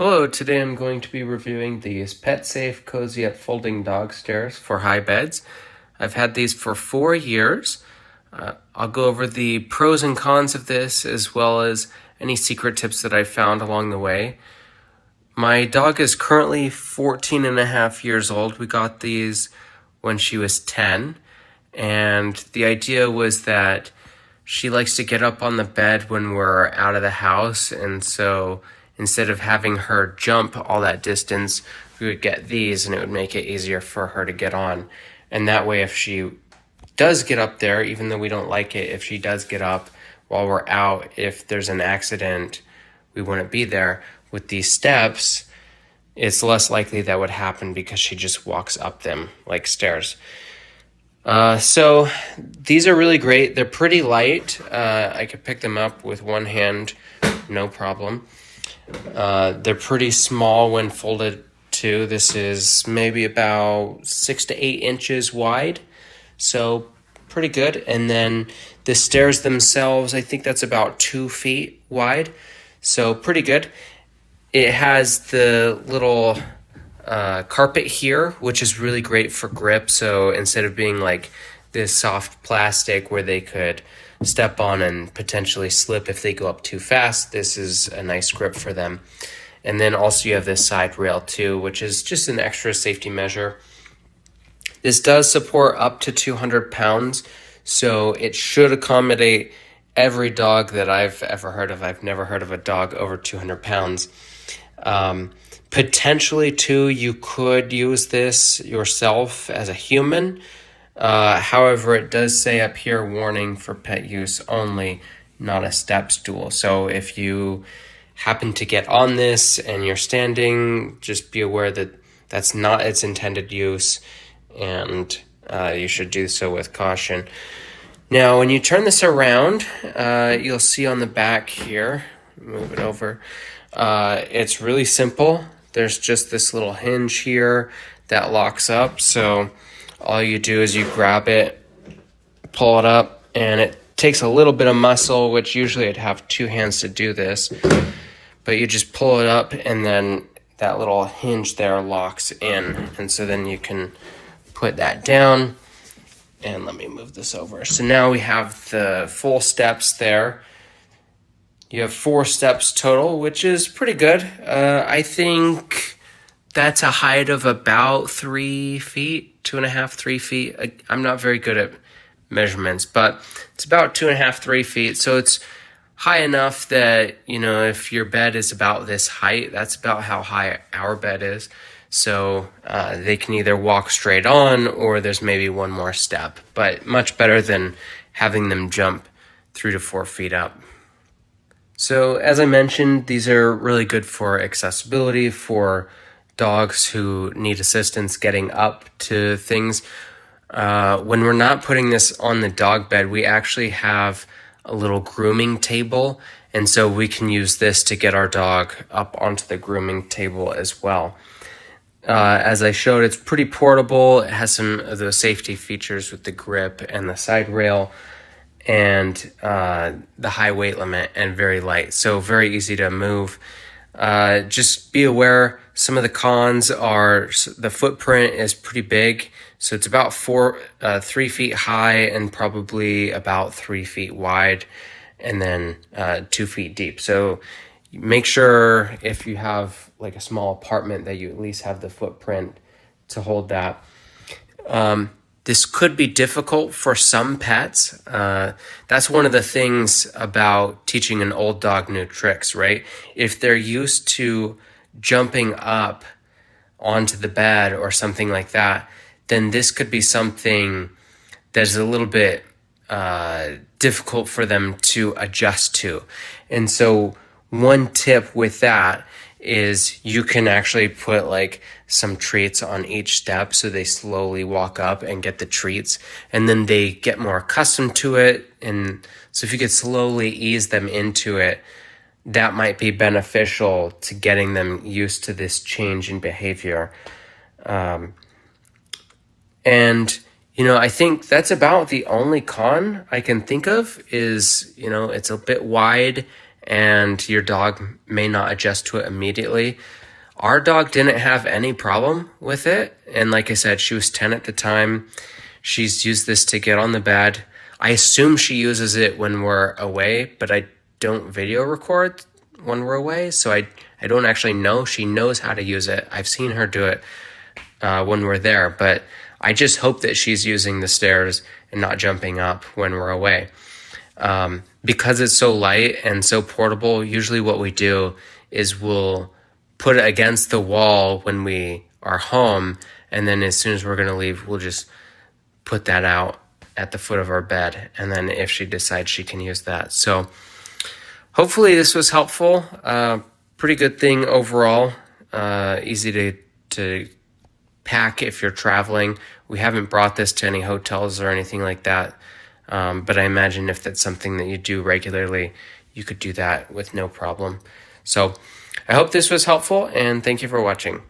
Hello, today I'm going to be reviewing these PetSafe CozyUp folding dog stairs for high beds. I've had these for 4 years. I'll go over the pros and cons of this as well as any secret tips that I found along the way. My dog is currently 14 and a half years old. We got these when she was 10, and the idea was that she likes to get up on the bed when we're out of the house, and so instead of having her jump all that distance, we would get these and it would make it easier for her to get on. And that way, if she does get up there, even though we don't like it, if she does get up while we're out, if there's an accident, we wouldn't be there. With these steps, it's less likely that would happen because she just walks up them like stairs. So these are really great. They're pretty light. I could pick them up with one hand, no problem. They're pretty small when folded too. This is maybe about 6 to 8 inches wide, so pretty good. And then the stairs themselves, I think that's about 2 feet wide, so pretty good. It has the little carpet here, which is really great for grip. So instead of being like this soft plastic where they could step on and potentially slip if they go up too fast, this is a nice grip for them. And then also you have this side rail too, which is just an extra safety measure. This does support up to 200 pounds, so it should accommodate every dog that I've ever heard of. I've never heard of a dog over 200 pounds. Potentially too, you could use this yourself as a human. However, it does say up here, warning for pet use only, not a step stool. So if you happen to get on this and you're standing, just be aware that that's not its intended use, and you should do so with caution. Now, when you turn this around, you'll see on the back here, move it over, it's really simple. There's just this little hinge here that locks up. So all you do is you grab it, pull it up, and it takes a little bit of muscle, which usually I'd have 2 hands to do this. But you just pull it up, and then that little hinge there locks in. And so then you can put that down. And let me move this over. So now we have the full steps there. You have 4 steps total, which is pretty good. I think that's a height of about 3 feet, 2.5, 3 feet. I'm not very good at measurements, but it's about 2.5, 3 feet. So it's high enough that, if your bed is about this height, that's about how high our bed is. So they can either walk straight on or there's maybe one more step, but much better than having them jump 3 to 4 feet up. So as I mentioned, these are really good for accessibility for dogs who need assistance getting up to things. When we're not putting this on the dog bed, we actually have a little grooming table, and so we can use this to get our dog up onto the grooming table as well. As I showed, it's pretty portable. It has some of the safety features with the grip and the side rail, and the high weight limit, and very light, so very easy to move. Just be aware, some of the cons are the footprint is pretty big, so it's about 3 feet high and probably about 3 feet wide, and then 2 feet deep. So make sure if you have like a small apartment that you at least have the footprint to hold that. This could be difficult for some pets. That's one of the things about teaching an old dog new tricks, right? If they're used to jumping up onto the bed or something like that, then this could be something that's a little bit difficult for them to adjust to. And so one tip with that is you can actually put like some treats on each step so they slowly walk up and get the treats, and then they get more accustomed to it. And so if you could slowly ease them into it, that might be beneficial to getting them used to this change in behavior. And I think that's about the only con I can think of is, it's a bit wide and your dog may not adjust to it immediately. Our dog didn't have any problem with it. And like I said, she was 10 at the time. She's used this to get on the bed. I assume she uses it when we're away, but I don't video record when we're away, so I don't actually know. She knows how to use it. I've seen her do it when we're there, but I just hope that she's using the stairs and not jumping up when we're away. Because it's so light and so portable, usually what we do is we'll put it against the wall when we are home, and then as soon as we're going to leave, we'll just put that out at the foot of our bed, and then if she decides she can use that. So hopefully this was helpful. Pretty good thing overall. Easy to pack if you're traveling. We haven't brought this to any hotels or anything like that, but I imagine if that's something that you do regularly, you could do that with no problem. So I hope this was helpful, and thank you for watching.